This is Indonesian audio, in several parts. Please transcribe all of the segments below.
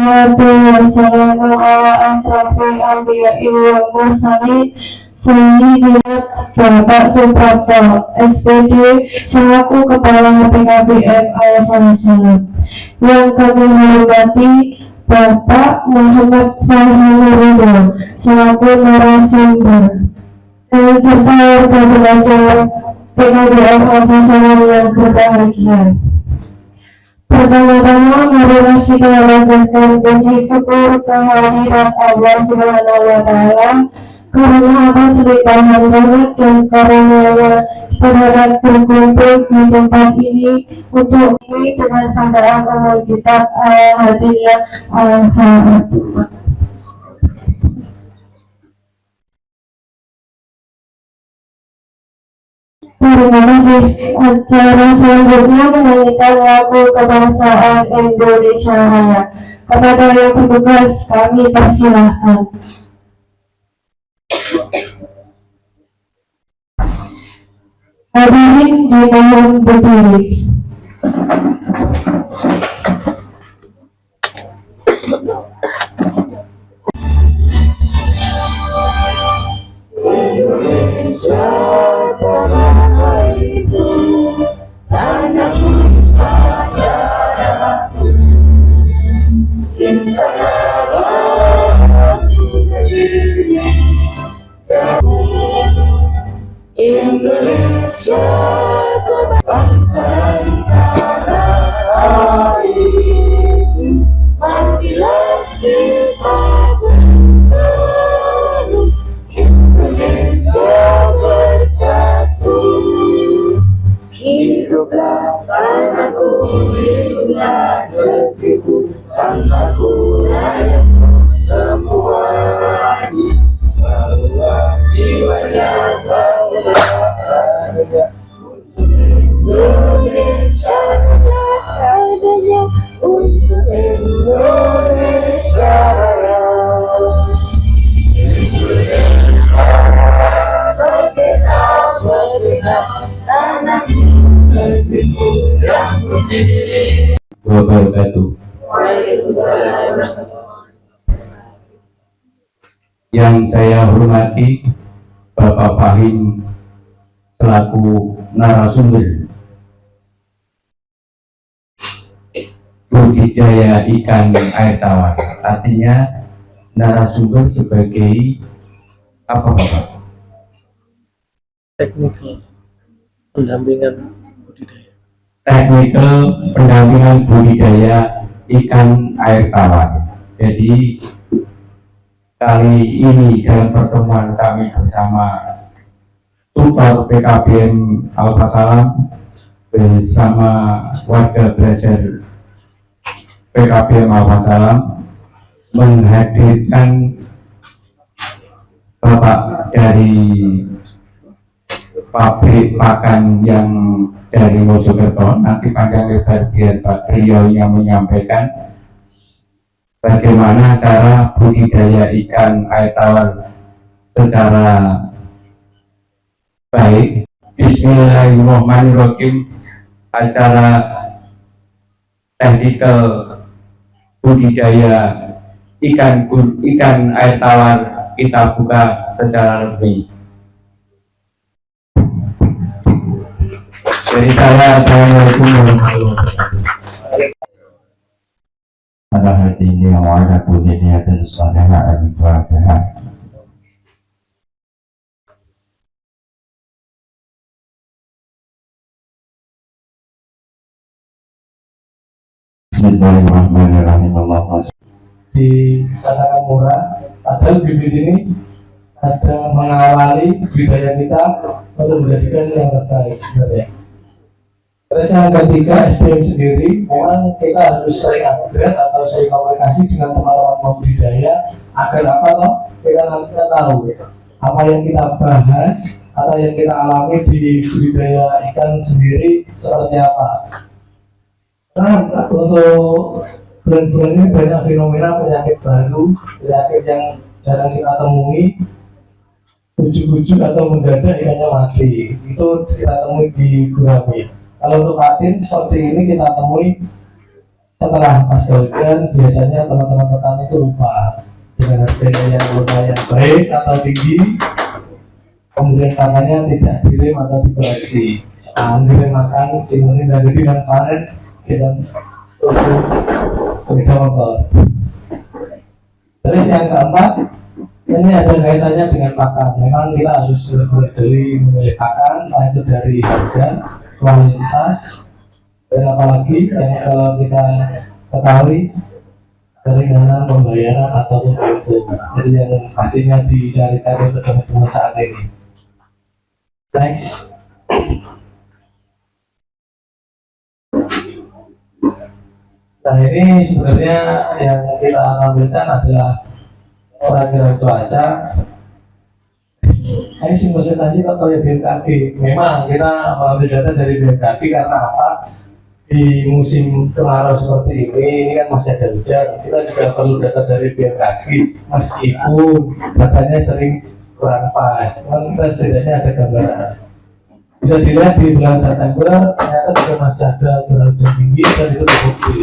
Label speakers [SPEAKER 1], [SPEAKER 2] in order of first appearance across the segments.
[SPEAKER 1] wassalatu wassalamu ala asrafil anbiya'i wal mursalin Sayyidina Bapak Suprapto SPD selaku Kepala PKBM Al-Fatihah. Yang kami hormati Bapak Muhammad Farhanudin selaku narasumber dan serta warga belajar PKBM Al-Fatihah yang berbahagia. Pertama-tama marilah kita lanjutkan puji syukur kehadirat Allah Subhanahu wa Ta'ala karena atas limpahan rahmat dan karunia-Nya kita dapat berkumpul di tempat ini untuk ini dengan bacaan Al Kitab Al-Hadiyah Al-Fatihah. Terima kasih. Acara selanjutnya menyanyikan lagu kebangsaan Indonesia Raya. Kepada yang bertugas kami persilahkan. Hadirin dimohon berdiri.
[SPEAKER 2] Indonesia tanah itu, tanahku pacarku, insyaAllah Indonesia bangsa tanah air, marilah kita bersatu, Indonesia bersatu. Hiduplah tanahku, hiduplah negeriku, bangsaku, rakyatku semuanya. Bawa jiwanya, bawa adanya, Indonesia adanya, untuk Indonesia Raya. Indonesia merdeka, merdeka, tanahku, negeriku yang suci.
[SPEAKER 3] Wabarakatuh.
[SPEAKER 2] Waalaikumsalam.
[SPEAKER 3] Yang saya hormati Bapak Fahim selaku narasumber budidaya ikan air tawar, artinya narasumber sebagai apa Bapak?
[SPEAKER 4] Teknikal pendampingan budidaya.
[SPEAKER 3] Teknikal pendampingan budidaya ikan air tawar. Jadi kali ini dalam pertemuan kami bersama tutor PKBM Al-Fatihah bersama warga belajar PKBM Al-Fatihah menghadirkan Bapak dari pabrik pakan yang dari Mojokerto. Nanti panjang lebar biar Pak beliau yang menyampaikan bagaimana cara budidaya ikan air tawar secara baik. Bismillahirrahmanirrahim. Acara teknikal budidaya ikan air tawar kita buka secara resmi. Dari saya, assalamualaikum warahmatullahi wabarakatuh.
[SPEAKER 5] Pada hari ini yang ada budidaya dan salihah al-Fatihah. Bismillahirrahmanirrahim.
[SPEAKER 4] Dikatakan murah, padahal bibit ini ada mengawali budidaya kita untuk menjadikan yang terbaik sebenarnya. Terus yang ketiga, SDM sendiri memang kita harus sering upgrade atau sering komunikasi dengan teman-teman pembudidaya agar apa toh kita nanti tahu apa yang kita bahas atau yang kita alami di budidaya ikan sendiri seperti apa. Nah, untuk bulan-bulan ini banyak fenomena penyakit baru, penyakit yang jarang kita temui, ujuk-ujuk atau mendadak ikannya mati. Itu kita temui di gurame. Kalau untuk patin seperti ini kita temui setelah pasca hujan biasanya teman-teman petani itu lupa dengan harga yang lumayan baik atau tinggi, kemudian tangannya tidak direm atau dikoreksi. Direm makan simulin dan jadi dan kemarin kita tutup sepeda motor. Terus yang keempat, ini ada kaitannya dengan pakan. Memang kita harus jeli memilih pakan, entah itu dari harga, kualitas, dan apalagi yang kalau kita ketahui keringanan pembayaran ataupun itu. Jadi yang pastinya dicarikan untuk teman-teman saat ini. Next. Nah ini sebenarnya yang kita tampilkan adalah perakiraan cuaca. Ini simulasi atau ya BMKG. Memang kita mengambil data dari BMKG karena apa? Di musim kemarau seperti ini kan masih ada hujan. Kita juga perlu data dari BMKG meskipun datanya sering kurang pas. Namun kita setidaknya ada gambaran. Bisa dilihat di bulan September ternyata juga masih ada curah hujan tinggi dan itu terbukti.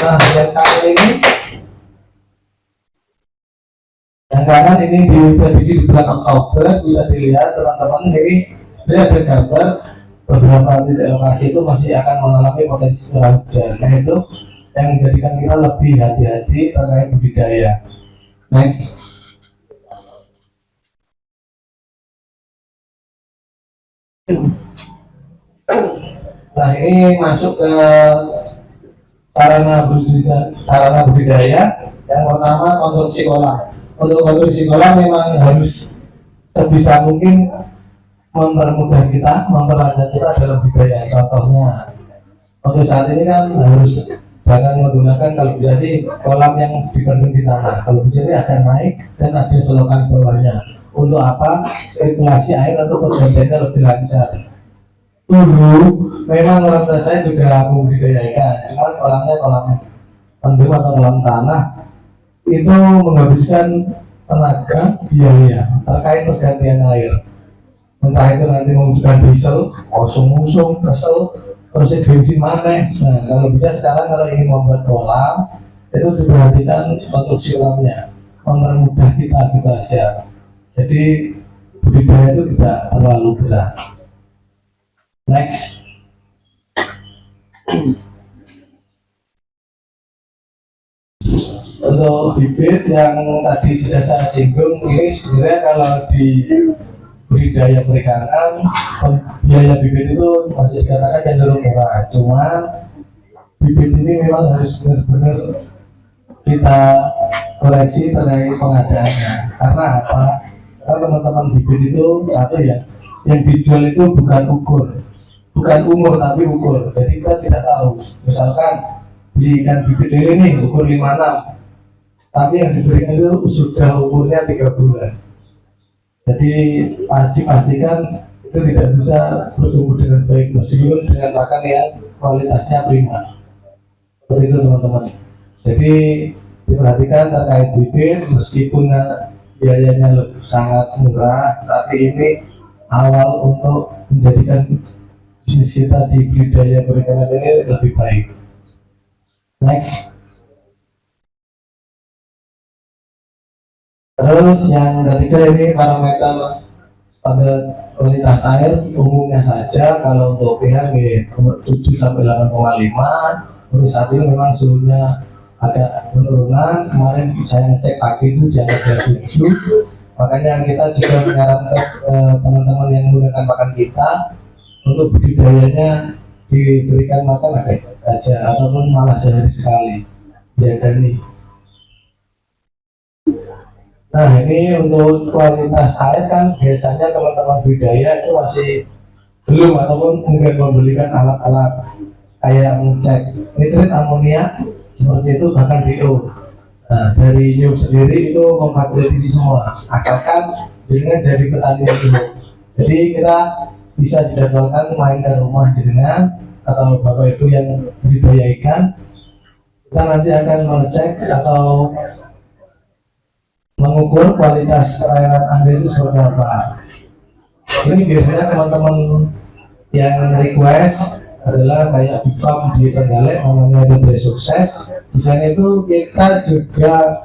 [SPEAKER 4] Nah yang kali ini yang kanan ini diprediksi di bulan Oktober, bisa dilihat teman-teman ini ada gambar beberapa titik lokasi itu masih akan mengalami potensi curah hujan. Nah itu yang menjadikan kita lebih hati-hati terkait budidaya. Next. Nah ini masuk ke sarana budidaya. Yang pertama konstruksi kolam. Untuk konstruksi kolam memang harus sebisa mungkin mempermudah kita, memperlancar kita dalam budidaya. Contohnya untuk saat ini kan harus jangan menggunakan kalau bisa sih kolam yang dibendung di tanah. Kalau bisa ini akan naik dan ada selokan bawahnya. Untuk apa? Sirkulasi air atau pergantiannya lebih lancar. Dulu memang orang tua saya juga membudidayakan, cuma kolamnya kolam pendem atau kolam tanah itu menghabiskan tenaga biaya terkait pergantian air. Entah itu nanti membutuhkan diesel, usung, kesel, terus bensin mana. Nah kalau bisa sekarang kalau ingin membuat kolam itu diperhatikan konstruksi kolamnya, mempermudah kita gitu aja. Jadi budidaya itu tidak terlalu berat. Next. Untuk bibit yang tadi sudah saya singgung, ini sebenarnya kalau di budidaya perikanan biaya bibit itu masih dikatakan cenderung murah. Cuman bibit ini memang harus benar-benar kita koreksi terkait pengadaannya. Karena apa? Karena teman-teman bibit itu satu ya, yang dijual itu bukan umur tapi ukur. Jadi kita tidak tahu. Misalkan belikan bibit ini ukur 56, tapi yang diberikan itu sudah umurnya 3 bulan. Jadi pastikan itu tidak bisa bertumbuh dengan baik meskipun dengan pakan yang kualitasnya prima. Seperti itu teman-teman. Jadi diperhatikan terkait bibit meskipun biayanya sangat murah, tapi ini awal untuk menjadikan bisnis kita di budidaya perikanan ini lebih baik. Next. Terus yang ketiga ini parameter standar kualitas air umumnya saja. Kalau untuk pH 7 sampai 8,5. Terus saat ini memang suhunya ada penurunan. Kemarin saya ngecek pagi itu di atas 7. Makanya kita juga menyarankan teman-teman yang menggunakan pakan kita untuk budidayanya diberikan makan agak saja ataupun malah sehari sekali. Jaga nih. Nah ini untuk kualitas air kan biasanya teman-teman budidaya itu masih belum ataupun mungkin membelikan alat-alat kayak mengecek nitrit amonia seperti itu bahkan DO. Nah dari New sendiri itu memfasilitasi semua asalkan dengan jadi petani dulu. Jadi kita bisa dijadwalkan main ke rumah jenengan atau bapak ibu yang budidaya ikan. Kita nanti akan mengecek atau mengukur kualitas perairan Anda itu seperti apa. Ini biasanya teman-teman yang request adalah kayak Big Farm di Trenggalek namanya Dendri Sukses. Di sana itu kita juga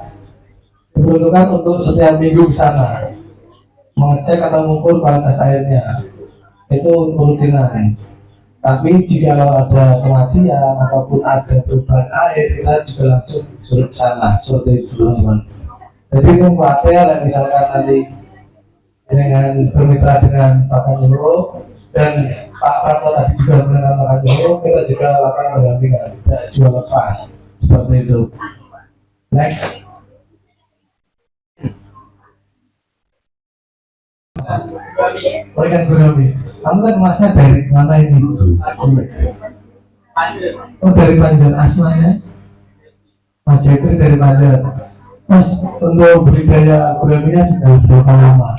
[SPEAKER 4] diperuntukkan untuk setiap minggu ke sana mengecek atau mengukur kualitas airnya. Itu rutinan. Tapi jika ada kematian ataupun ada perubahan air, kita juga langsung suruh ke sana seperti itu teman-teman. Jadi itu khawatir misalkan nanti dengan bermitra dengan Pakan Jero dan Pak Prato tadi juga dengan Pakan Jero, kita juga akan berdampingan, tidak jual lepas seperti itu. Next. Oh ikan gurami, kamu kan masnya dari mana ini? Oh dari Banjar, asmanya Mas Jeffrey dari Banjar. Mas, untuk budidaya guraminya sudah berapa lama?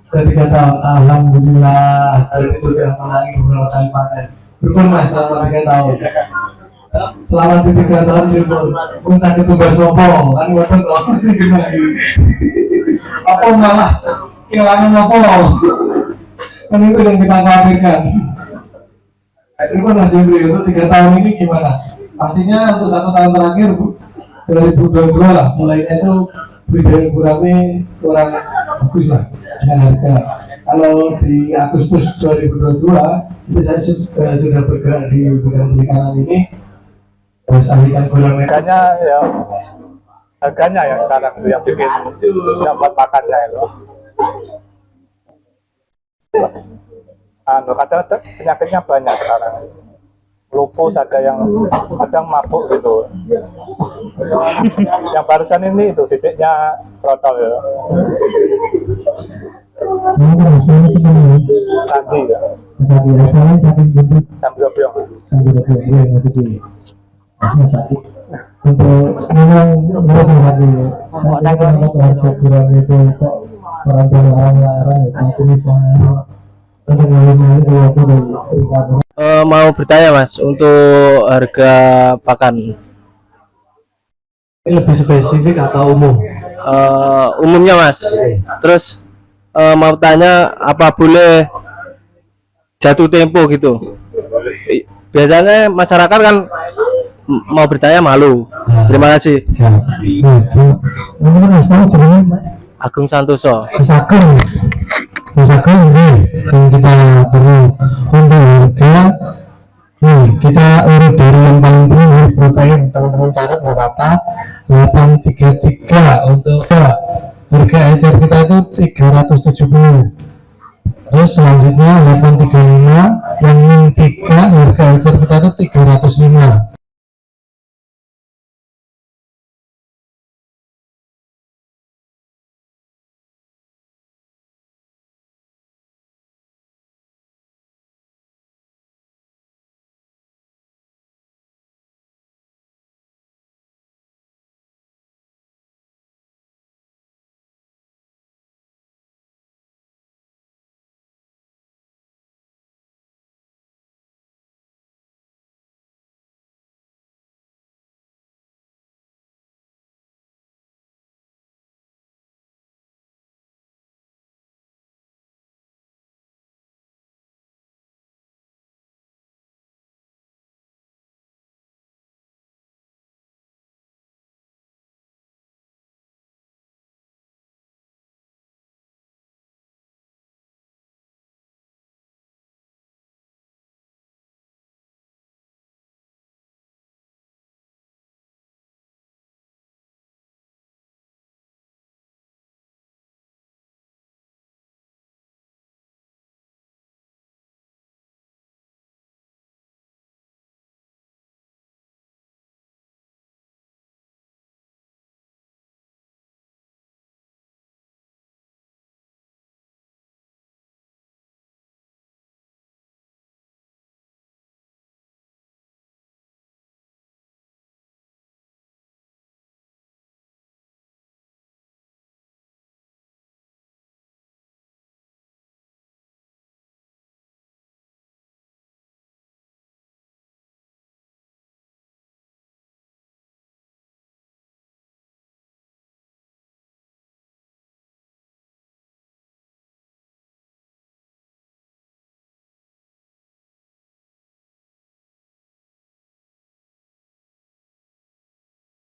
[SPEAKER 4] Sudah 3 tahun, alhamdulillah. Hari ini sudah menangi beberapa kali panen. Berpun Mas selama 3 tahun. Selama 3 tahun berpun, pun sakit tugas sopo, kan betul loh. Apa malah kehilangan apa? Kan itu yang kita khawatirkan. Berpun Mas Jeffrey untuk 3 tahun ini gimana? Pastinya untuk 1 tahun terakhir 2022 lah, mulainya itu budidaya gurami kurang bagus lah dengan harga. Kalau di Agustus 2022 itu saya sudah bergerak di bidang perikanan ini, berusaha ikan gurami.
[SPEAKER 6] Harganya yang sekarang itu yang bikin dapat pakannya itu. Kadang-kadang penyakitnya banyak sekarang. Lupus ada yang kadang mabuk gitu. Yang barusan ini itu sisiknya protol ya. Sandi ya. Sambil biong.
[SPEAKER 4] Untuk memang berapa lagi? Gurami itu kok larang-larang itu misalnya
[SPEAKER 7] mau bertanya Mas untuk harga pakan.
[SPEAKER 4] Ini lebih spesifik atau umum?
[SPEAKER 7] Umumnya Mas. Terus mau tanya apa boleh jatuh tempo gitu? Biasanya masyarakat kan mau bertanya malu. Terima kasih. Agung Santoso.
[SPEAKER 4] Misalkan ini yang kita perlu untuk harga, kita urut dari yang paling